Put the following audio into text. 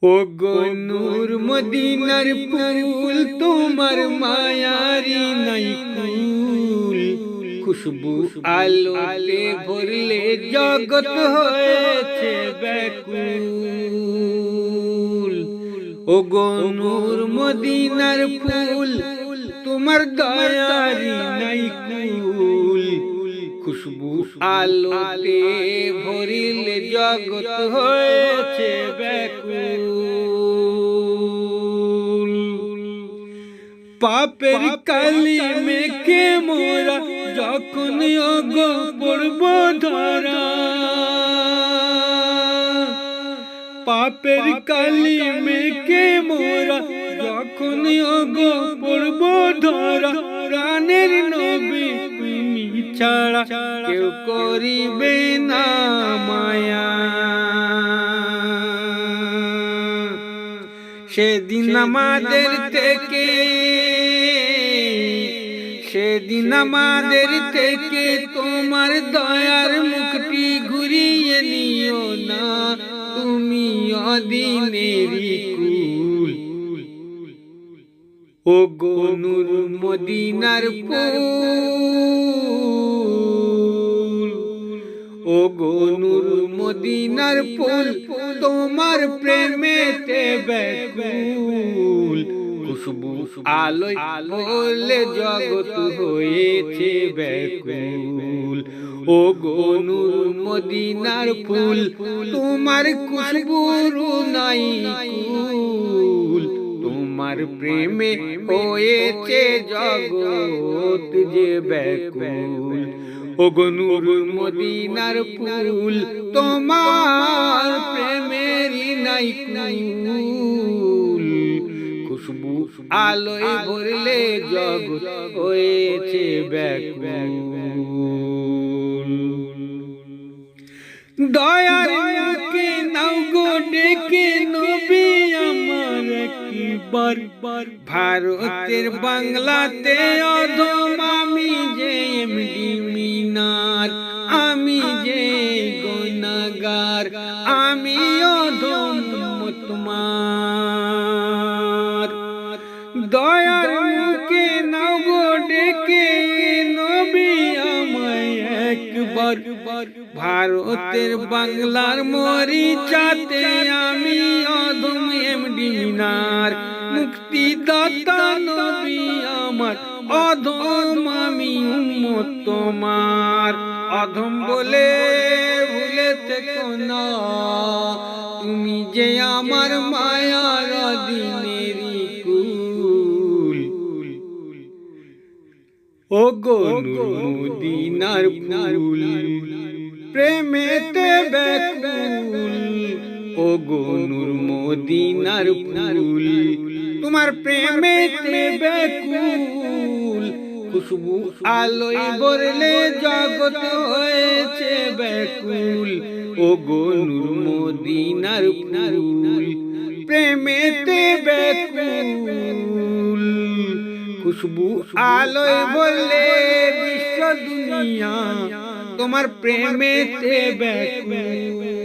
ও গো নূর মদিনার ফুল তোমার মায়ারি নাই কুল, খুশবু আলোতে ভরলে জগৎ হয়েছে ব্যাকুল। ও গো নূর মদিনার ফুল তোমার দয়ারি নাই কুল, খুশবু আলোতে ভরিলে জগৎ হয়েছে ব্যাকুল। পাপের কালি মেখে মোরা যখন ওগো পড়ব ধরা, পাপের কালি মেখে মোরা যখন ওগো পড়ব ধরা, প্রাণের নবী তুমি ছাড়া কেউ করিবে না মায়া। সেদিন আমাদের থেকে তোমার দয়ার মুখটি ঘুরিয়ে নিও না, তুমি অদিনেরই কুল। ও গো নূর মদিনার ফুল, ও গো নূর মদিনার ফুল তোমার প্রেমেতে ব্যাকুল, খুশবু আলোয় বলে জগৎ হয়েছে ব্যাকুল। ও গো নূর মদিনার ফুল তোমার খুশবুর নাই কুল, তোমার প্রেমে হয়েছে জগৎ যে ব্যাকুল। ও গো নূর মদিনার ফুল তোমার প্রেমেরই নাই কুল, খুশবু আলোয় ভরলে জগৎ হয়েছে ব্যাকুল। দয়াকে নাও গো ডেকে নবী আমার একবার, ভারতের বাংলাতে অধম আমি যে এমডি মিনার, আমি যে গুনাহগার, আমি অধম তোমার। দয়ার মুখে নাও গো ডেকে নবী আমায় একবার, ভারতের বাংলার মরিচাতে আমি অধম এমডি মিনার, মুক্তিদাতা নবী আমার অধম আমি উম্মত তোমার। অধম বলে ভুলে থেকো না, তুমি যে আমার মায়ার অধীনেরই কুল। ও গো নূর মদিনার ফুল প্রেমেতে ব্যাকুল, ও গো নূর মদিনার ফুল তোমার প্রেমেতে ব্যাকুল, খুশবু আলোয় ভরলে জগৎ হয়েছে ব্যাকুল। ও গো নূর মদিনার ফুল প্রেমেতে ব্যাকুল, খুশবু আলোয় ভরলে বিশ্ব দুনিয়া তোমার প্রেমেতে ব্যাকুল।